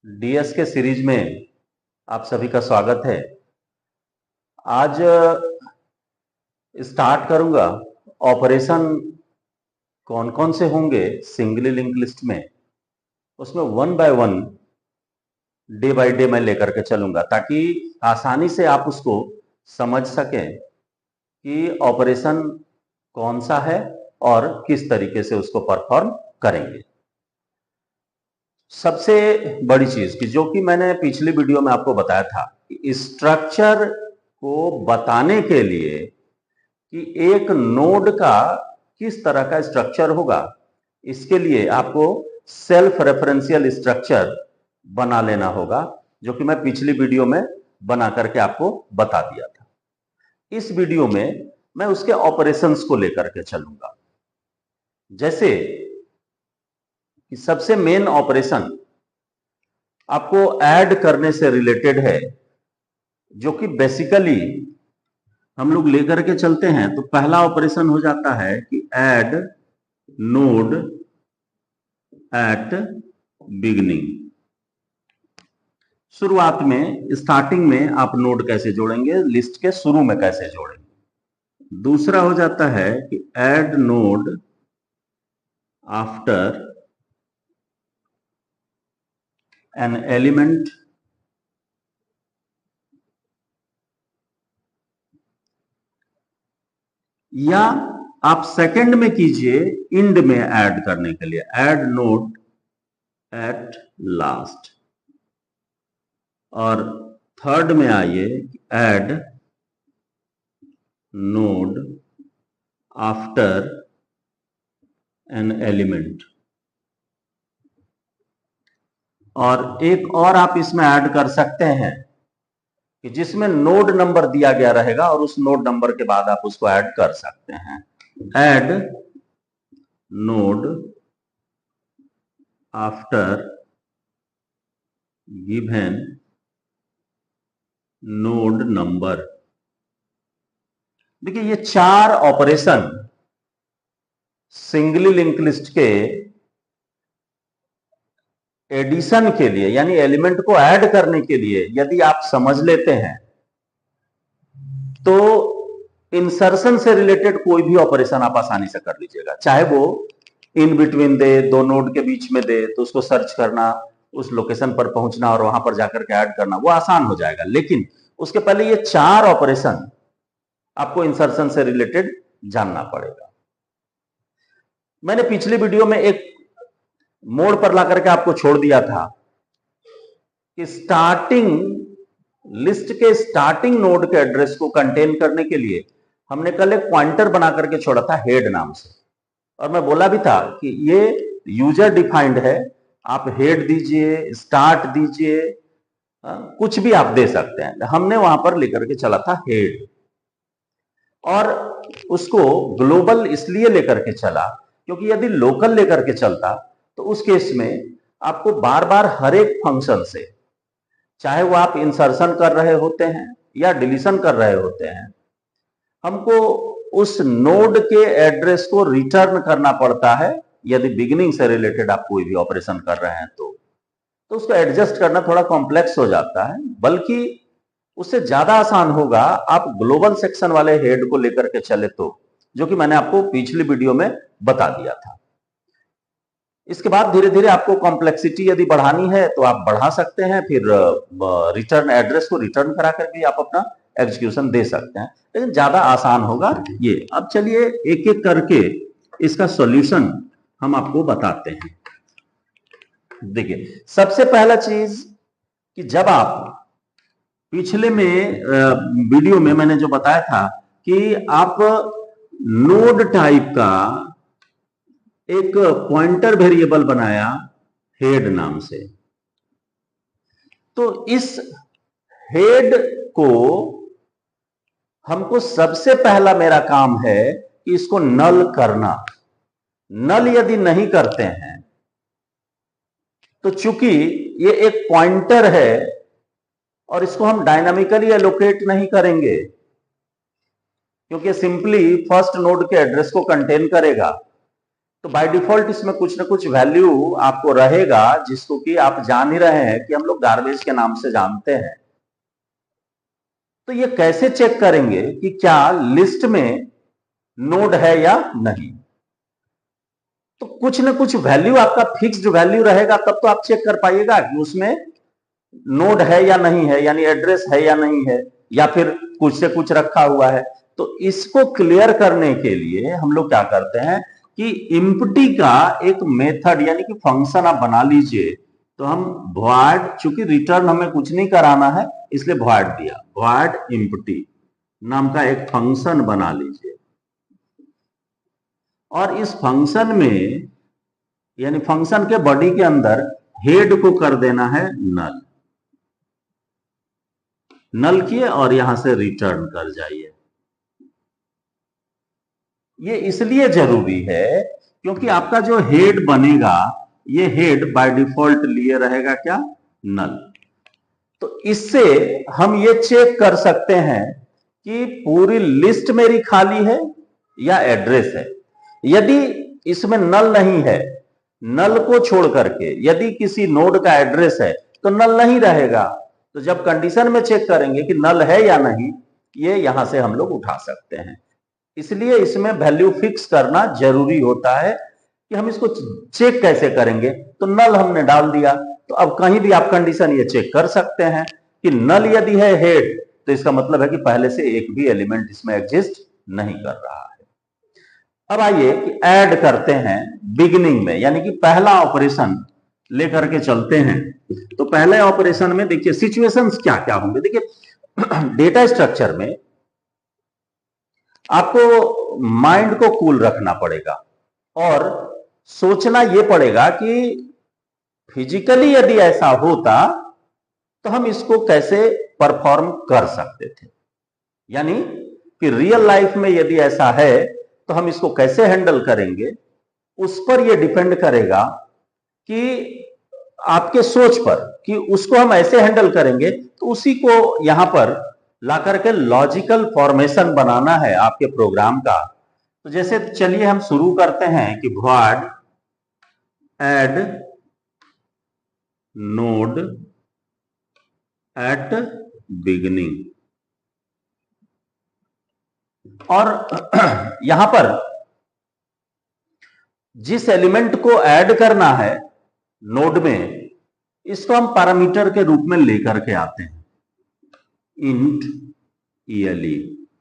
DS के series में आप सभी का स्वागत है। आज स्टार्ट करूंगा ऑपरेशन कौन कौन से होंगे सिंगली लिंक लिस्ट में, उसमें one by one day by day मैं लेकर के चलूंगा ताकि आसानी से आप उसको समझ सकें कि ऑपरेशन कौन सा है और किस तरीके से उसको परफॉर्म करेंगे। सबसे बड़ी चीज कि जो कि मैंने पिछली वीडियो में आपको बताया था कि स्ट्रक्चर को बताने के लिए कि एक नोड का किस तरह का स्ट्रक्चर होगा, इसके लिए आपको सेल्फ रेफरेंशियल स्ट्रक्चर बना लेना होगा, जो कि मैं पिछली वीडियो में बना करके आपको बता दिया था। इस वीडियो में मैं उसके ऑपरेशंस को लेकर के चलूंगा। जैसे कि सबसे मेन ऑपरेशन आपको ऐड करने से रिलेटेड है, जो कि बेसिकली हम लोग लेकर के चलते हैं। तो पहला ऑपरेशन हो जाता है कि ऐड नोड एट बिगिनिंग। शुरुआत में, स्टार्टिंग में आप नोड कैसे जोड़ेंगे, लिस्ट के शुरू में कैसे जोड़ेंगे। दूसरा हो जाता है कि add node after an element या आप सेकंड में कीजिए इंड में ऐड करने के लिए, ऐड नोड एट लास्ट। और थर्ड में आइए, add node after an element. और एक और आप इसमें ऐड कर सकते हैं कि जिसमें नोड नंबर दिया गया रहेगा और उस नोड नंबर के बाद आप उसको ऐड कर सकते हैं। Add node after given node number. देखिए, ये चार ऑपरेशन सिंगली लिंक लिस्ट के एडिशन के लिए, यानी एलिमेंट को ऐड करने के लिए यदि आप समझ लेते हैं तो इंसर्शन से रिलेटेड कोई भी ऑपरेशन आप आसानी से कर लीजिएगा। चाहे वो इन बिटवीन दे, दो नोड के बीच में दे, तो उसको सर्च करना, उस लोकेशन पर पहुंचना और वहां पर जाकर के ऐड करना, वो आसान हो जाएगा। लेकिन उसके पहले ये चार ऑपरेशन आपको इंसर्शन से रिलेटेड जानना पड़ेगा। मैंने पिछली वीडियो में एक मोड़ पर ला करके आपको छोड़ दिया था कि स्टार्टिंग लिस्ट के स्टार्टिंग नोड के एड्रेस को कंटेन करने के लिए हमने कल एक पॉइंटर बना करके छोड़ा था हेड नाम से। और मैं बोला भी था कि ये यूजर डिफाइंड है, आप हेड दीजिए, स्टार्ट दीजिए, कुछ भी आप दे सकते हैं। हमने वहां पर लेकर के चला था हेड, और उसको ग्लोबल इसलिए लेकर के चला क्योंकि यदि लोकल लेकर के चलता तो उस केस में आपको बार बार हर एक फंक्शन से, चाहे वो आप इंसर्शन कर रहे होते हैं या डिलीशन कर रहे होते हैं, हमको उस नोड के एड्रेस को रिटर्न करना पड़ता है। यदि बिगिनिंग से रिलेटेड आप कोई भी ऑपरेशन कर रहे हैं तो उसको एडजस्ट करना थोड़ा कॉम्प्लेक्स हो जाता है, बल्कि उससे ज्यादा आसान होगा आप ग्लोबल सेक्शन वाले हेड को लेकर के चले तो, जो कि मैंने आपको पिछली वीडियो में बता दिया था। इसके बाद धीरे धीरे आपको कॉम्प्लेक्सिटी यदि बढ़ानी है तो आप बढ़ा सकते हैं, फिर रिटर्न एड्रेस को रिटर्न करा कर भी आप अपना एग्जीक्यूशन दे सकते हैं, लेकिन ज्यादा आसान होगा ये। अब चलिए एक एक करके इसका सॉल्यूशन हम आपको बताते हैं। देखिए, सबसे पहला चीज कि जब आप पिछले में वीडियो में मैंने जो बताया था कि आप नोड टाइप का एक पॉइंटर वेरिएबल बनाया हेड नाम से, तो इस हेड को हमको सबसे पहला मेरा काम है कि इसको नल करना। नल यदि नहीं करते हैं तो चूंकि ये एक पॉइंटर है और इसको हम डायनामिकली एलोकेट नहीं करेंगे, क्योंकि सिंपली फर्स्ट नोड के एड्रेस को कंटेन करेगा, तो बाय डिफॉल्ट इसमें कुछ ना कुछ वैल्यू आपको रहेगा, जिसको कि आप जान ही रहे हैं कि हम लोग गार्बेज के नाम से जानते हैं। तो ये कैसे चेक करेंगे कि क्या लिस्ट में नोड है या नहीं? तो कुछ ना कुछ वैल्यू आपका फिक्स्ड वैल्यू रहेगा, तब तो आप चेक कर पाइएगा कि उसमें नोड है या नहीं है, यानी एड्रेस है या नहीं है, या फिर कुछ से कुछ रखा हुआ है। तो इसको क्लियर करने के लिए हम लोग क्या करते हैं कि इम्प्टी का एक मेथड यानी कि फंक्शन आप बना लीजिए। तो हम void, चूंकि रिटर्न हमें कुछ नहीं कराना है इसलिए void दिया, void इम्प्टी नाम का एक फंक्शन बना लीजिए। और इस फंक्शन में यानी फंक्शन के बॉडी के अंदर हेड को कर देना है नल, नल किए और यहां से रिटर्न कर जाइए। ये इसलिए जरूरी है क्योंकि आपका जो हेड बनेगा, ये हेड बाय डिफॉल्ट लिए रहेगा क्या? नल। तो इससे हम ये चेक कर सकते हैं कि पूरी लिस्ट मेरी खाली है या एड्रेस है। यदि इसमें नल नहीं है, नल को छोड़ करके यदि किसी नोड का एड्रेस है तो नल नहीं रहेगा। तो जब कंडीशन में चेक करेंगे कि नल है या नहीं, ये यहां से हम लोग उठा सकते हैं। इसलिए इसमें वैल्यू फिक्स करना जरूरी होता है कि हम इसको चेक कैसे करेंगे। तो नल हमने डाल दिया, तो अब कहीं भी आप कंडीशन ये चेक कर सकते हैं कि नल यदि है हेड, तो इसका मतलब है कि पहले से एक भी एलिमेंट इसमें एग्जिस्ट नहीं कर रहा है। अब आइए कि ऐड करते हैं बिगिनिंग में, यानी कि पहला ऑपरेशन लेकर के चलते हैं। तो पहले ऑपरेशन में देखिए सिचुएशंस क्या क्या होंगे। देखिए डेटा स्ट्रक्चर में आपको माइंड को कूल रखना पड़ेगा और सोचना यह पड़ेगा कि फिजिकली यदि ऐसा होता तो हम इसको कैसे परफॉर्म कर सकते थे, यानी कि रियल लाइफ में यदि ऐसा है तो हम इसको कैसे हैंडल करेंगे। उस पर यह डिपेंड करेगा कि आपके सोच पर कि उसको हम ऐसे हैंडल करेंगे, तो उसी को यहां पर ला करके लॉजिकल फॉर्मेशन बनाना है आपके प्रोग्राम का। तो जैसे चलिए हम शुरू करते हैं कि void add node at beginning, और यहां पर जिस एलिमेंट को ऐड करना है नोड में, इसको हम पैरामीटर के रूप में लेकर के आते हैं। इंट ele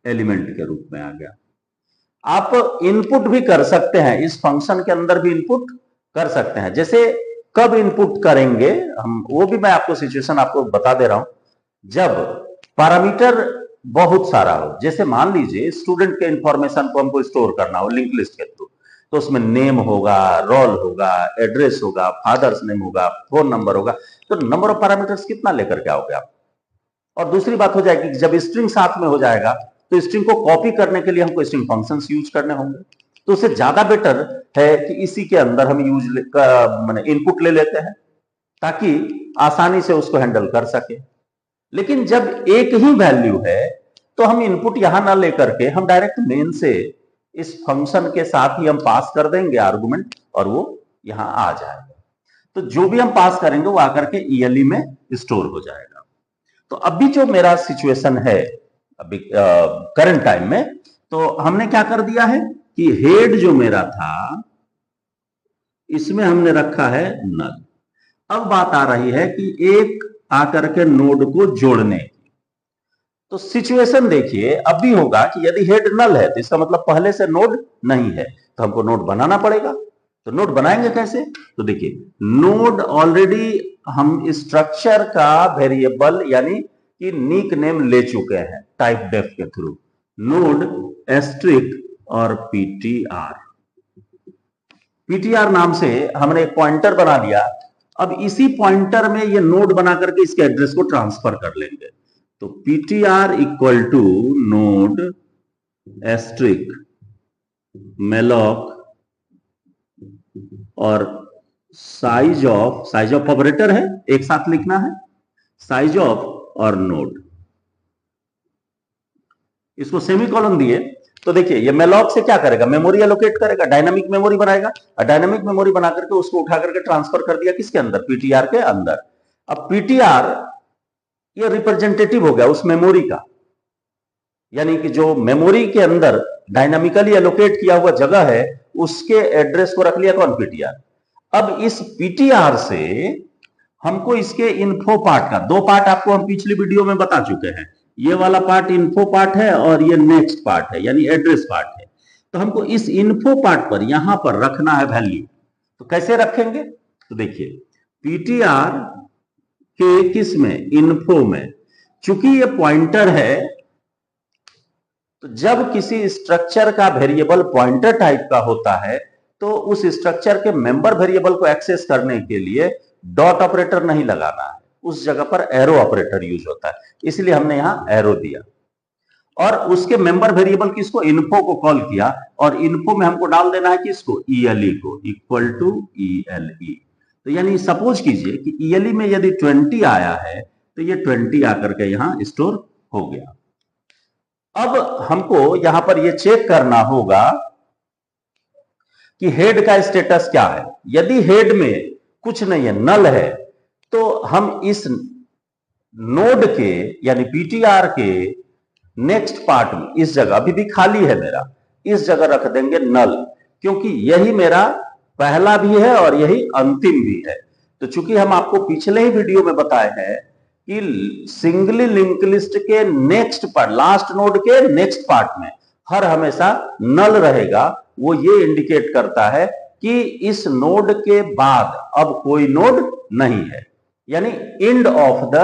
एलिमेंट के रूप में आ गया। आप इनपुट भी कर सकते हैं, इस फंक्शन के अंदर भी इनपुट कर सकते हैं। जैसे कब इनपुट करेंगे हम, वो भी मैं आपको सिचुएशन आपको बता दे रहा हूं। जब पैरामीटर बहुत सारा हो, जैसे मान लीजिए स्टूडेंट के इंफॉर्मेशन को हमको स्टोर करना हो लिंक लिस्ट के थ्रू, तो उसमें नेम होगा, रोल होगा, एड्रेस होगा, फादर्स नेम होगा, फोन नंबर होगा। तो नंबर ऑफ पैरामीटर्स कितना लेकर के आओगे आप। और दूसरी बात हो जाएगी जब स्ट्रिंग साथ में हो जाएगा तो स्ट्रिंग को कॉपी करने के लिए हमको स्ट्रिंग फंक्शंस यूज करने होंगे। तो उससे ज्यादा बेटर है कि इसी के अंदर हम माने इनपुट ले लेते हैं ताकि आसानी से उसको हैंडल कर सके। लेकिन जब एक ही वैल्यू है तो हम इनपुट यहां ना लेकर के हम डायरेक्ट मेन से इस फंक्शन के साथ ही हम पास कर देंगे आर्गुमेंट, और वो यहां आ जाएगा। तो जो भी हम पास करेंगे वो आकर के ELE में स्टोर हो जाएगा। तो अभी जो मेरा सिचुएशन है अभी करंट टाइम में, तो हमने क्या कर दिया है कि हेड जो मेरा था इसमें हमने रखा है नल। अब बात आ रही है कि एक आकर के नोड को जोड़ने की। तो सिचुएशन देखिए अब भी होगा कि यदि हेड नल है तो इसका मतलब पहले से नोड नहीं है, तो हमको नोड बनाना पड़ेगा। तो नोड बनाएंगे कैसे? तो देखिए नोड ऑलरेडी हम स्ट्रक्चर का वेरिएबल यानी कि निक नेम ले चुके हैं टाइप डेफ के थ्रू, नोड एस्ट्रिक और पीटीआर नाम से हमने एक पॉइंटर बना लिया। अब इसी पॉइंटर में ये नोड बना करके इसके एड्रेस को ट्रांसफर कर लेंगे। तो ptr equal to node asterisk malloc और साइज ऑफ ऑपरेटर है, एक साथ लिखना है, साइज ऑफ और नोड, इसको सेमीकोलन दिए तो देखिए ये मेलॉक से क्या करेगा, मेमोरी एलोकेट करेगा, डायनामिक मेमोरी बनाएगा, और डायनामिक मेमोरी बना करके उसको उठा करके ट्रांसफर कर दिया किसके अंदर, पीटीआर के अंदर। अब पीटीआर ये रिप्रेजेंटेटिव हो गया उस मेमोरी का, यानी कि जो मेमोरी के अंदर डायनामिकली एलोकेट किया हुआ जगह है उसके एड्रेस को रख लिया कौन, पीटीआर। अब इस पीटीआर से हमको इसके इन्फो पार्ट का, दो पार्ट आपको हम पिछली वीडियो में बता चुके हैं, ये वाला पार्ट इन्फो पार्ट है और ये नेक्स्ट पार्ट है यानी एड्रेस पार्ट है। तो हमको इस इन्फो पार्ट पर यहां पर रखना है वैल्यू, तो कैसे रखेंगे, तो देखिए पीटीआर के किस में, इन्फो में, चूंकि ये पॉइंटर है तो जब किसी स्ट्रक्चर का वेरिएबल पॉइंटर टाइप का होता है तो उस स्ट्रक्चर के मेंबर वेरिएबल को एक्सेस करने के लिए डॉट ऑपरेटर नहीं लगाना है, उस जगह पर एरो ऑपरेटर यूज होता है, इसलिए हमने यहां एरो दिया। और उसके मेंबर वेरिएबल किसको, इन्फो को कॉल किया, और इन्फो में हमको डाल देना है किसको, ईएलई को, इक्वल टू ईएलई। तो यानी सपोज कीजिए कि ईएलई में यदि 20 आया है तो ये 20 आकर के यहां स्टोर हो गया। अब हमको यहां पर यह चेक करना होगा कि हेड का स्टेटस क्या है। यदि हेड में कुछ नहीं है, नल है, तो हम इस नोड के यानी पीटीआर के नेक्स्ट पार्ट में इस जगह, अभी भी खाली है मेरा, इस जगह रख देंगे नल, क्योंकि यही मेरा पहला भी है और यही अंतिम भी है। तो चूंकि हम आपको पिछले ही वीडियो में बताए हैं कि सिंगली लिंक लिस्ट के नेक्स्ट पार्ट, लास्ट नोड के नेक्स्ट पार्ट में हर हमेशा नल रहेगा, वो ये इंडिकेट करता है कि इस नोड के बाद अब कोई नोड नहीं है, यानी एंड ऑफ द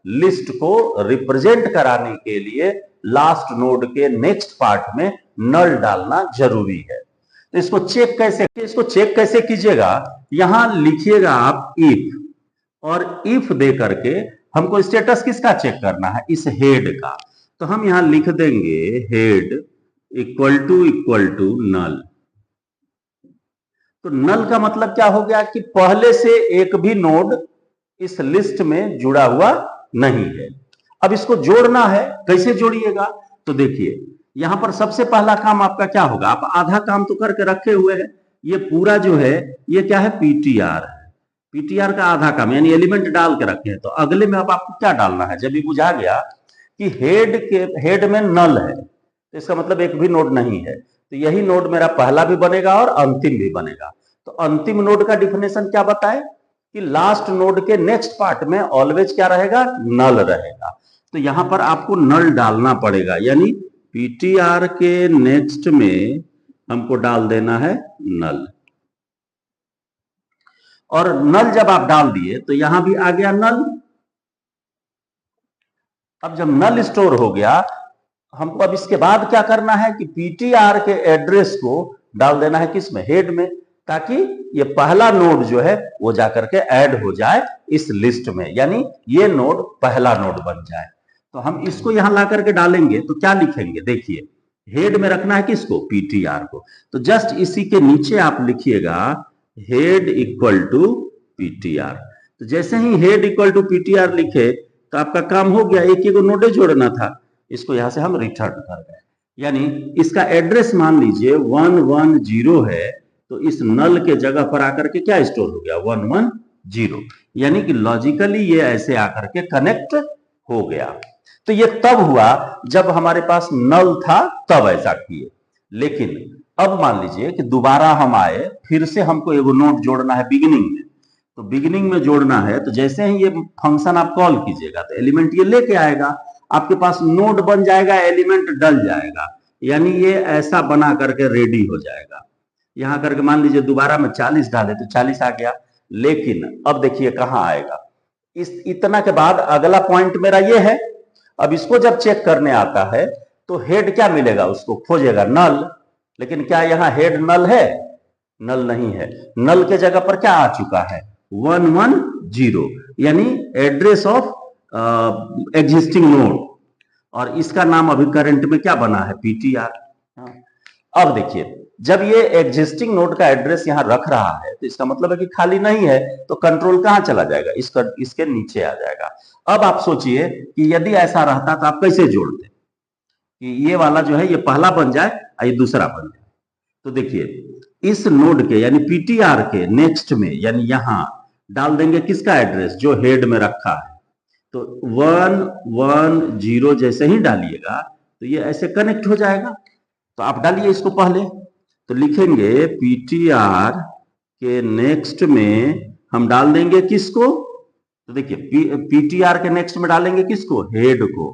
लिस्ट को रिप्रेजेंट कराने के लिए लास्ट नोड के नेक्स्ट पार्ट में नल डालना जरूरी है। तो इसको चेक कैसे कीजिएगा, यहां लिखिएगा आप इफ, और इफ दे करके हमको स्टेटस किसका चेक करना है, इस हेड का। तो हम यहां लिख देंगे हेड इक्वल टू नल। तो नल का मतलब क्या हो गया कि पहले से एक भी नोड इस लिस्ट में जुड़ा हुआ नहीं है। अब इसको जोड़ना है, कैसे जोड़िएगा, तो देखिए यहां पर सबसे पहला काम आपका क्या होगा, आप आधा काम तो करके रखे हुए हैं, ये पूरा जो है ये क्या है, पीटीआर है, पीटीआर का आधा काम यानी एलिमेंट डाल के रखे हैं। तो अगले में अब आपको क्या डालना है, जब ये बुझा गया कि हेड में नल है तो इसका मतलब एक भी नोड नहीं है, तो यही नोड मेरा पहला भी बनेगा और अंतिम भी बनेगा। तो अंतिम नोड का डिफिनेशन क्या बताए कि लास्ट नोड के नेक्स्ट पार्ट में ऑलवेज क्या रहेगा, नल रहेगा। तो यहां पर आपको नल डालना पड़ेगा, यानी पीटीआर के नेक्स्ट में हमको डाल देना है नल। और नल जब आप डाल दिए तो यहां भी आ गया नल। अब जब नल स्टोर हो गया, हमको अब इसके बाद क्या करना है कि पीटीआर के एड्रेस को डाल देना है किसमें, हेड में, ताकि ये पहला नोड जो है वो जाकर के ऐड हो जाए इस लिस्ट में, यानी ये नोड पहला नोड बन जाए। तो हम इसको यहां ला करके डालेंगे तो क्या लिखेंगे, देखिए हेड में रखना है किसको, पीटीआर को। तो जस्ट इसी के नीचे आप लिखिएगा हेड इक्वल टू पीटीआर। तो जैसे ही हेड इक्वल टू पीटीआर लिखे तो आपका काम हो गया, एक एक नोडे जोड़ना था, इसको यहां से हम रिटर्न कर गए। यानी इसका एड्रेस मान लीजिए 110 है, तो इस नल के जगह पर आकर के क्या स्टोर हो गया, 110, यानी कि लॉजिकली ये ऐसे आकर के कनेक्ट हो गया। तो ये तब हुआ जब हमारे पास नल था, तब ऐसा किए। लेकिन अब मान लीजिए कि दोबारा हम आए, फिर से हमको एगो नोड जोड़ना है बिगिनिंग में, तो बिगिनिंग में जोड़ना है, तो जैसे ही ये फंक्शन आप कॉल कीजिएगा तो एलिमेंट ये लेके आएगा, आपके पास नोड बन जाएगा, एलिमेंट डल जाएगा, यानी ये ऐसा बना करके रेडी हो जाएगा। यहां करके मान लीजिए दोबारा में 40 डाले तो 40 आ गया। लेकिन अब देखिए कहां आएगा, इस इतना के बाद अगला पॉइंट मेरा ये है। अब इसको जब चेक करने आता है तो हेड क्या मिलेगा, उसको खोजेगा नल, लेकिन क्या यहां हेड नल है, नल नहीं है। नल के जगह पर क्या आ चुका है, 110, यानी एड्रेस ऑफ एग्जिस्टिंग नोड, और इसका नाम अभी करंट में क्या बना है, पीटीआर। अब देखिए जब ये एग्जिस्टिंग नोड का एड्रेस यहां रख रहा है तो इसका मतलब है कि खाली नहीं है, तो कंट्रोल कहां चला जाएगा, इसके नीचे आ जाएगा। अब आप सोचिए कि यदि ऐसा रहता तो आप कैसे जोड़ते, कि ये वाला जो है ये पहला बन जाए और ये दूसरा बन जाए। तो देखिए इस नोड के यानी पीटीआर के नेक्स्ट में यानी यहां डाल देंगे किसका एड्रेस जो हेड में रखा है। तो 110 जैसे ही डालिएगा तो ये ऐसे कनेक्ट हो जाएगा। तो आप डालिए इसको पहले, तो लिखेंगे पीटीआर के नेक्स्ट में हम डाल देंगे किसको, तो देखिए पीटीआर के नेक्स्ट में डालेंगे किसको, हेड को,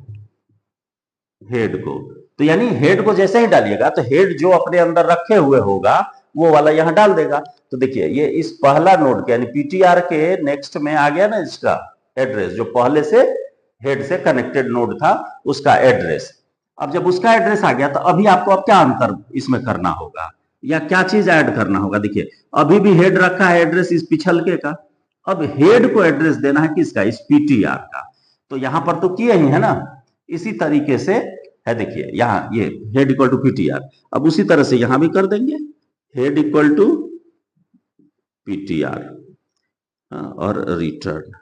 हेड को। तो यानी हेड को जैसे ही डालिएगा तो हेड जो अपने अंदर रखे हुए होगा वो वाला यहां डाल देगा। तो देखिए ये इस पहला नोड के यानी पीटीआर के नेक्स्ट में आ गया ना इसका एड्रेस, जो पहले से हेड से कनेक्टेड नोड था उसका एड्रेस। अब जब उसका एड्रेस आ गया तो अभी आपको अब क्या अंतर इसमें करना होगा या क्या चीज ऐड करना होगा। देखिए अभी भी हेड रखा है एड्रेस इस पिछलके का, अब हेड को एड्रेस देना है किसका, इस पीटीआर का। तो यहां पर तो किए ही है ना, इसी तरीके से है। देखिए यहां ये हेड इक्वल टू पीटीआर, अब उसी तरह से यहां भी कर देंगे हेड इक्वल टू पीटीआर और रिटर्न।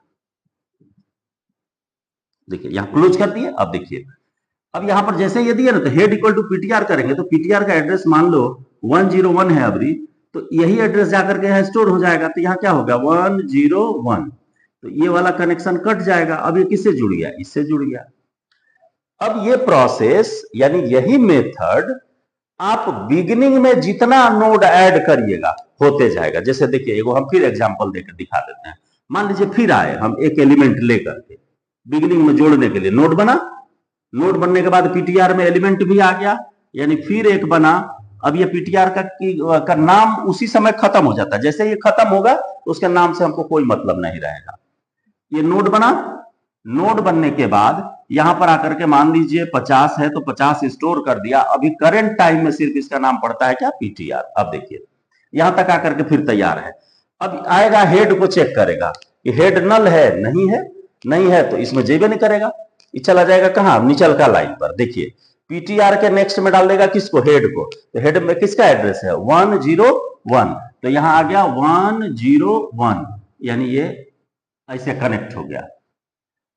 देखिए यहां क्लोज कर दिए। अब देखिए अब यहां पर जैसे ये दिया ना तो हेड इक्वल टू पीटीआर करेंगे तो पीटीआर का एड्रेस मान लो 101 है अभी, तो यही एड्रेस जाकर के यहां स्टोर हो जाएगा। तो यहां क्या होगा 101, तो ये वाला कनेक्शन कट जाएगा। अब ये किससे जुड़ गया, इससे जुड़ गया। अब ये प्रोसेस यानी यही मेथड आप बिगिनिंग में जितना नोड ऐड करिएगा होते जाएगा। जैसे देखिए एगो हम फिर एग्जांपल देकर दिखा देते हैं। मान लीजिए फिर आए हम एक एलिमेंट लेकर के बिगिनिंग में जोड़ने के लिए, नोड बना, नोड बनने के बाद पीटीआर में एलिमेंट भी आ गया यानी फिर एक बना। अब ये पीटीआर का नाम उसी समय खत्म हो जाता है, जैसे ये खत्म होगा तो उसके नाम से हमको कोई मतलब नहीं रहेगा। ये नोड बना, नोड बनने के बाद यहां पर आकर के मान लीजिए 50 है तो 50 स्टोर कर दिया। अभी करंट टाइम में सिर्फ इसका नाम पड़ता है क्या, पीटीआर। अब देखिए यहां तक आकर के फिर तैयार है। अब आएगा हेड को चेक करेगा कि हेड नल है, नहीं है, नहीं है तो इसमें जेबे नहीं करेगा, ये चला जाएगा कहां, निचल का लाइन पर। देखिए पीटीआर के नेक्स्ट में डाल देगा किसको, हेड को। तो हेड में किसका एड्रेस है 101, तो यहां आ गया 101 यानी ये ऐसे कनेक्ट हो गया।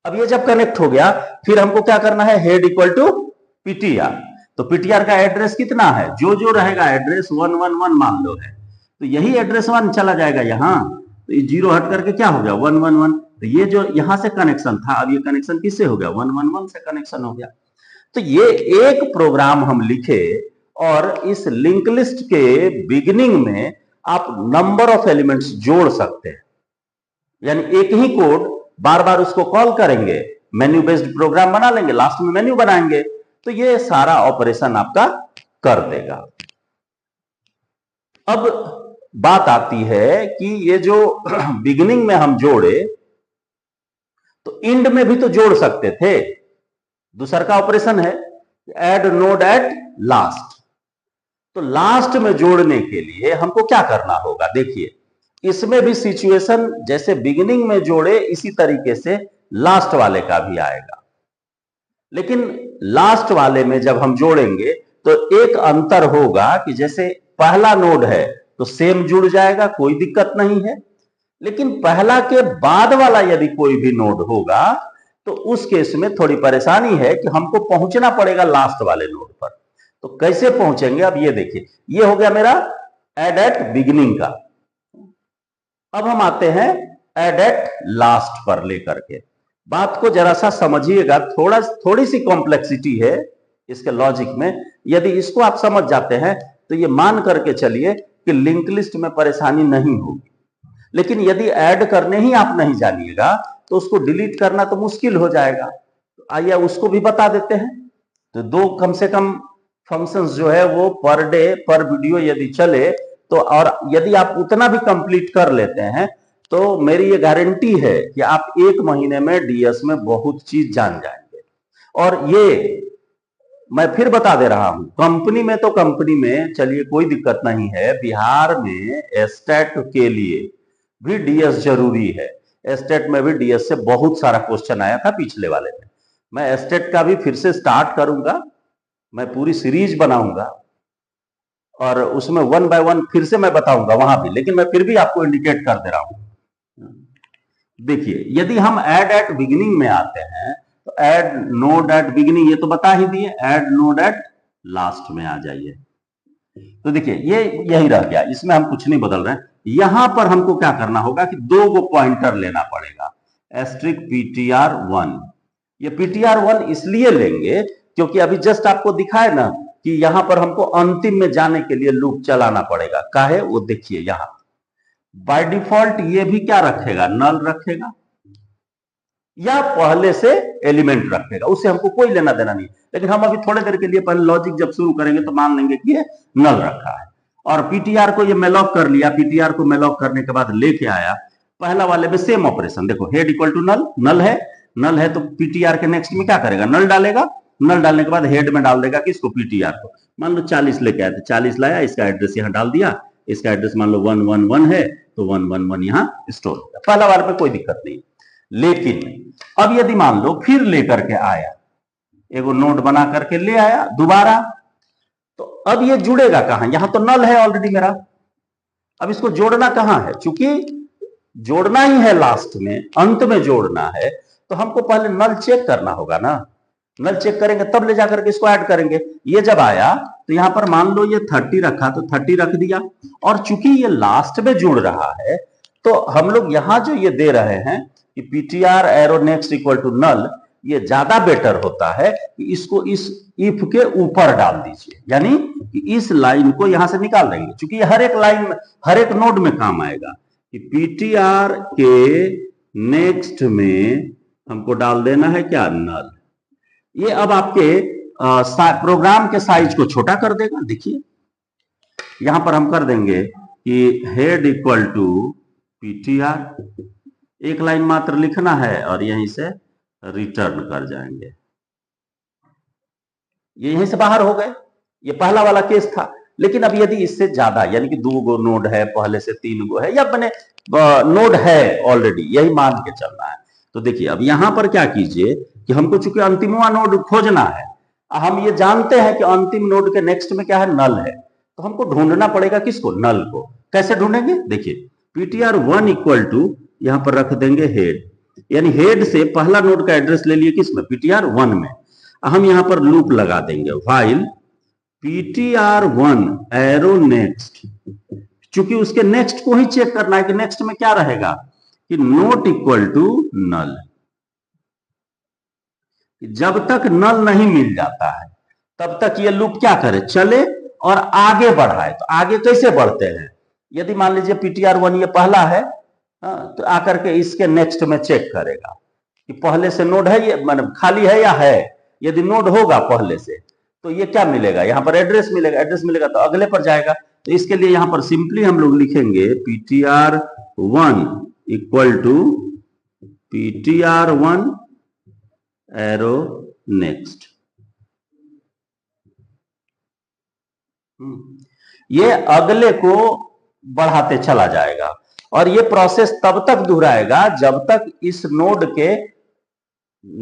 अब ये जब कनेक्ट हो गया फिर हमको क्या करना है, हेड इक्वल टू पीटीआर। तो पीटीआर का एड्रेस कितना है, जो जो रहेगा एड्रेस 111 मान लो है, तो यही एड्रेस 1 चला जाएगा यहां, तो ये जीरो हट करके क्या हो गया 111। तो ये जो यहां से कनेक्शन था अब ये कनेक्शन किससे हो गया, 111 से कनेक्शन हो गया। तो ये एक प्रोग्राम हम लिखे और इस लिंक लिस्ट के बिगिनिंग में आप नंबर ऑफ एलिमेंट्स जोड़ सकते हैं। यानी एक ही कोड बार बार उसको कॉल करेंगे, मेन्यू बेस्ड प्रोग्राम बना लेंगे, लास्ट में मेन्यू बनाएंगे, तो ये सारा ऑपरेशन आपका कर देगा। अब बात आती है कि ये जो बिगिनिंग में हम जोड़े तो इंड में भी तो जोड़ सकते थे। दूसरा का ऑपरेशन है ऐड नोड एट लास्ट। तो लास्ट में जोड़ने के लिए हमको क्या करना होगा, देखिए इसमें भी सिचुएशन जैसे बिगिनिंग में जोड़े इसी तरीके से लास्ट वाले का भी आएगा। लेकिन लास्ट वाले में जब हम जोड़ेंगे तो एक अंतर होगा कि जैसे पहला नोड है तो सेम जुड़ जाएगा, कोई दिक्कत नहीं है। लेकिन पहला के बाद वाला यदि कोई भी नोड होगा तो उस केस में थोड़ी परेशानी है कि हमको पहुंचना पड़ेगा लास्ट वाले नोड पर। तो कैसे पहुंचेंगे, अब ये देखिए ये हो गया मेरा ऐड एट बिगिनिंग का। अब हम आते हैं ऐड एट लास्ट पर लेकर के। बात को जरा सा समझिएगा, थोड़ी सी कॉम्प्लेक्सिटी है इसके लॉजिक में। यदि इसको आप समझ जाते हैं तो ये मान करके चलिए कि लिंक लिस्ट में परेशानी नहीं होगी। लेकिन यदि ऐड करने ही आप नहीं जानिएगा तो उसको डिलीट करना तो मुश्किल हो जाएगा। तो आइए उसको भी बता देते हैं। तो दो कम से कम फंक्शंस जो है वो पर डे पर वीडियो यदि चले तो, और यदि आप उतना भी कंप्लीट कर लेते हैं तो मेरी ये गारंटी है कि आप एक महीने में डीएस में बहुत चीज जान जाएंगे। और ये मैं फिर बता दे रहा हूं, कंपनी में तो कंपनी में चलिए कोई दिक्कत नहीं है, बिहार में एस्टेट के लिए भी डीएस जरूरी है। एस्टेट में भी डीएस से बहुत सारा क्वेश्चन आया था पिछले वाले में। मैं एस्टेट का भी फिर से स्टार्ट करूंगा, मैं पूरी सीरीज बनाऊंगा और उसमें 1 बाय 1 फिर से मैं बताऊंगा वहां भी। लेकिन मैं फिर भी आपको इंडिकेट कर दे रहा हूं। देखिए यदि हम ऐड एट बिगिनिंग में आते हैं तो एड नोड एट बिगिनिंग ये तो बता ही दिए, एड नोड एट लास्ट में आ जाइए। तो देखिए ये यही रह गया, इसमें हम कुछ नहीं बदल रहे हैं। यहां पर हमको क्या करना होगा कि 2 गो पॉइंटर लेना पड़ेगा, एस्ट्रिक ptr1। ये ptr1 इसलिए लेंगे क्योंकि अभी जस्ट आपको दिखाए ना कि यहां पर हमको अंतिम में जाने के लिए लूप चलाना पड़ेगा। काहे वो देखिए, यहां बाय डिफॉल्ट ये भी क्या रखेगा, नल रखेगा या पहले से एलिमेंट रखेगा, उससे हमको कोई लेना देना नहीं। लेकिन हम अभी थोड़ी देर के लिए पहले लॉजिक जब शुरू करेंगे तो मान लेंगे कि ये नल रखा है। और पीटीआर को ये मेलॉक कर लिया, पीटीआर को मेलॉक करने के बाद लेके आया पहला वाले में सेम ऑपरेशन। देखो हेड इक्वल टू नल, नल है तो पीटीआर के नेक्स्ट में क्या करेगा, नल डालेगा। नल डालने के बाद हेड में डाल देगा किसको, पीटीआर को। मान लो 40 लेके आए थे, 40 लाया, इसका एड्रेस यहां डाल दिया, इसका एड्रेस मान लो 111 है तो 111 यहां स्टोर हो गया। पहला वाले में कोई दिक्कत नहीं। लेकिन अब यदि मान लो फिर लेकर के आया, एगो नोड बना करके ले आया दोबारा, तो अब ये जुड़ेगा कहां, यहां तो नल है ऑलरेडी मेरा। अब इसको जोड़ना कहां है, चूंकि जोड़ना ही है लास्ट में, अंत में जोड़ना है, तो हमको पहले नल चेक करना होगा ना। नल चेक करेंगे तब ले जाकर के इसको ऐड करेंगे। ये जब आया तो यहां पर मान लो ये 30 रखा तो 30 रख दिया, और चूंकि ये लास्ट में जुड़ रहा है तो हम लोग यहां जो ये दे रहे हैं कि PTR arrow next equal to null, ये ज्यादा बेटर होता है कि इसको इस इफ के ऊपर डाल दीजिए, यानी कि इस लाइन को यहां से निकाल देंगे, क्योंकि हर एक लाइन में हर एक नोड में काम आएगा कि पीटीआर के नेक्स्ट में हमको डाल देना है क्या, नल। ये अब आपके प्रोग्राम के साइज को छोटा कर देगा। देखिए यहां पर हम कर देंगे कि हेड इक्वल टू पीटीआर, एक लाइन मात्र लिखना है और यहीं से रिटर्न कर जाएंगे। ये यहीं से बाहर हो गए। ये पहला वाला केस था। लेकिन अब यदि इससे ज्यादा, यानी कि 2 गो नोड है, पहले से 3 गो है, या बने नोड है ऑलरेडी, यही मान के चलना है। तो देखिए अब यहां पर क्या कीजिए कि हमको चूंकि अंतिमवा नोड खोजना है, हम ये जानते हैं कि अंतिम नोड के नेक्स्ट में क्या है, नल है, तो हमको ढूंढना पड़ेगा किसको, नल को। कैसे ढूंढेंगे, देखिए ptr1 इक्वल टू यहां पर रख देंगे हेड, यानी हेड से पहला नोड का एड्रेस ले लिए किसमें, ptr1 में। हम यहां पर लूप लगा देंगे, व्हाइल ptr1 एरो नेक्स्ट, चूंकि उसके नेक्स्ट को ही चेक करना है कि नेक्स्ट में क्या रहेगा, कि नोट इक्वल टू नल। जब तक नल नहीं मिल जाता है तब तक ये लूप क्या करे, चले और आगे बढ़ाए। तो आगे कैसे बढ़ते हैं, यदि मान लीजिए ptr1 ये पहला है, तो आकर के इसके नेक्स्ट में चेक करेगा कि पहले से नोड है, ये मतलब खाली है या है। यदि नोड होगा पहले से तो ये क्या मिलेगा, यहां पर एड्रेस मिलेगा, एड्रेस मिलेगा तो अगले पर जाएगा। तो इसके लिए यहां पर सिंपली हम लोग लिखेंगे ptr1 equal to ptr1 arrow next. ये अगले को बढ़ाते चला जाएगा और ये प्रोसेस तब तक दोहराएगा जब तक इस नोड के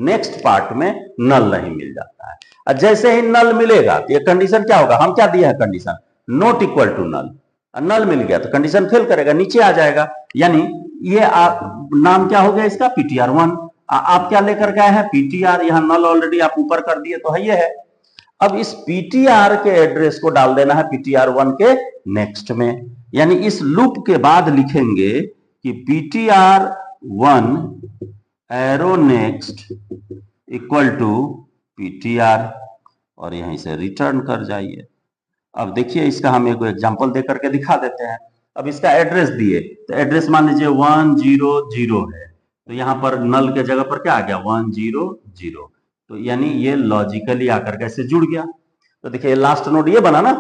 नेक्स्ट पार्ट में नल नहीं मिल जाता है। और जैसे ही नल मिलेगा तो ये कंडीशन क्या होगा, हम क्या दिया है condition, not equal to null. Null मिल गया तो कंडीशन फेल करेगा, नीचे आ जाएगा। यानी ये नाम क्या हो गया इसका, ptr1। आप क्या लेकर गए हैं, ptr, यहां नल ऑलरेडी आप ऊपर कर दिए तो ये है। अब इस ptr के एड्रेस को डाल देना है ptr1 के नेक्स्ट में, यानी इस लूप के बाद लिखेंगे कि ptr1 arrow next equal to ptr और यहीं से रिटर्न कर जाइए। अब देखिए इसका हम एक एग्जांपल दे करके दिखा देते हैं। अब इसका एड्रेस दिए तो एड्रेस मान लीजिए 100 है, तो यहां पर नल के जगह पर क्या आ गया, 100। तो यानी ये लॉजिकली आकर कैसे जुड़ गया। तो देखिए लास्ट नोड ये बना ना।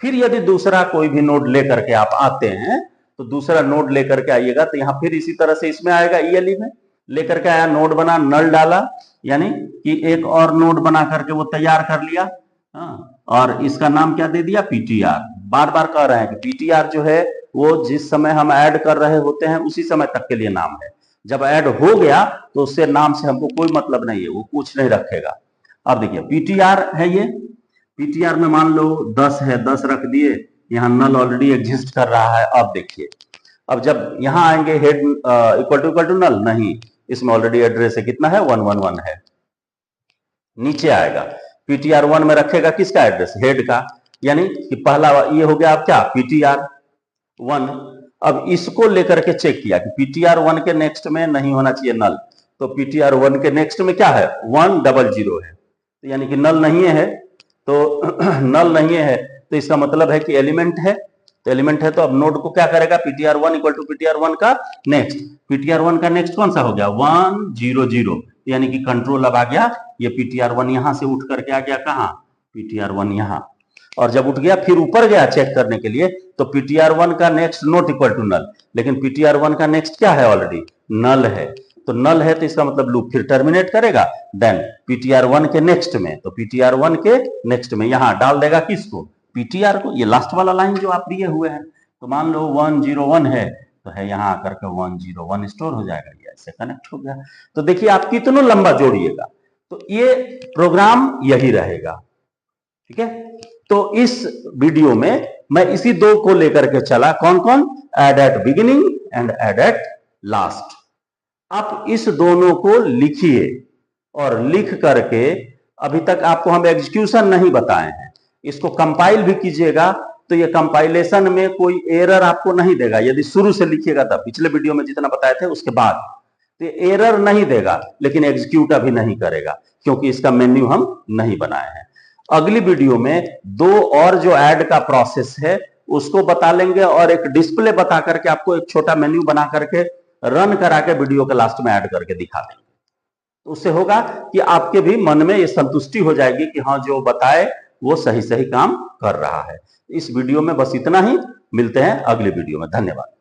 फिर यदि दूसरा कोई भी नोड लेकर के आप आते हैं तो दूसरा नोड लेकर के आइएगा तो यहां फिर इसी तरह से इसमें आएगा, ईएलई में लेकर के आया, नोड बना, नल डाला, यानी कि एक और नोड बना करके वो तैयार कर लिया। और इसका नाम क्या दे दिया, ptr। बार बार कह रहे हैं कि ptr जो है वो जिस समय हम ऐड कर रहे होते हैं उसी समय तक के लिए नाम है। जब ऐड हो गया तो उससे नाम से हमको कोई मतलब नहीं है, वो कुछ नहीं रखेगा। अब देखिए ptr है, ये ptr में मान लो 10 है, 10 रख दिए, यहाँ नल ऑलरेडी एग्जिस्ट कर रहा है। अब देखिए अब जब यहां आएंगे हेड इक्वल टू नल, नहीं, इसमें ऑलरेडी एड्रेस है, कितना है, 111 है। नीचे आएगा। PTR1 में रखेगा किसका एड्रेस, हेड का, यानी कि पहला ये हो गया आप क्या PTR1। अब इसको लेकर के चेक किया कि PTR1 के नेक्स्ट में नहीं होना चाहिए नल, तो PTR1 के नेक्स्ट में क्या है 100 है, तो यानी कि नल नहीं है, तो नल नहीं है तो इसका मतलब है कि एलिमेंट है, तो एलिमेंट है तो अब नोड को क्या करेगा PTR1 इक्वल टू PTR1 का नेक्स्ट, PTR1 का नेक्स्ट कौन सा हो गया 100, यानी कि कंट्रोल अब आ गया, ये PTR1 यहां से उठ करके आ गया कहां PTR1 यहां, और जब उठ गया फिर ऊपर गया चेक करने के लिए तो PTR1 का next not equal to null, लेकिन PTR1 का नेक्स्ट क्या है ऑलरेडी नल है, तो नल है तो इसका मतलब लूप फिर टर्मिनेट करेगा, देन PTR1 के नेक्स्ट में, तो PTR1 के नेक्स्ट में यहां डाल देगा किसको PTR को, ये लास्ट वाला लाइन जो आप दिए हुए हैं, तो मान लो 101 है तो है यहां आकर के 101 स्टोर हो जाएगा, ये ऐसे कनेक्ट हो गया। तो देखिए आप कितना लंबा जोड़िएगा तो ये प्रोग्राम यही रहेगा, ठीक है। तो इस वीडियो में मैं इसी दो को लेकर के चला, कौन कौन, add at beginning and add at last. आप इस दोनों को लिखिए और लिख करके, अभी तक आपको हम एग्जीक्यूशन नहीं बताए हैं, इसको कंपाइल भी कीजिएगा तो ये कंपाइलेशन में कोई एरर आपको नहीं देगा, यदि शुरू से लिखिएगा तब, पिछले वीडियो में जितना बताए थे उसके बाद, तो एरर नहीं देगा, लेकिन एग्जीक्यूट अभी नहीं करेगा क्योंकि इसका मेन्यू हम नहीं बनाए हैं। अगली वीडियो में दो और जो ऐड का प्रोसेस है उसको बता लेंगे और एक डिस्प्ले बता करके आपको एक छोटा मेन्यू बना करके रन करा के वीडियो के लास्ट में ऐड करके दिखा देंगे, तो उससे होगा कि आपके भी मन में ये संतुष्टि हो जाएगी कि हाँ जो बताए वो सही सही काम कर रहा है। इस वीडियो में बस इतना ही, मिलते हैं अगली वीडियो में, धन्यवाद।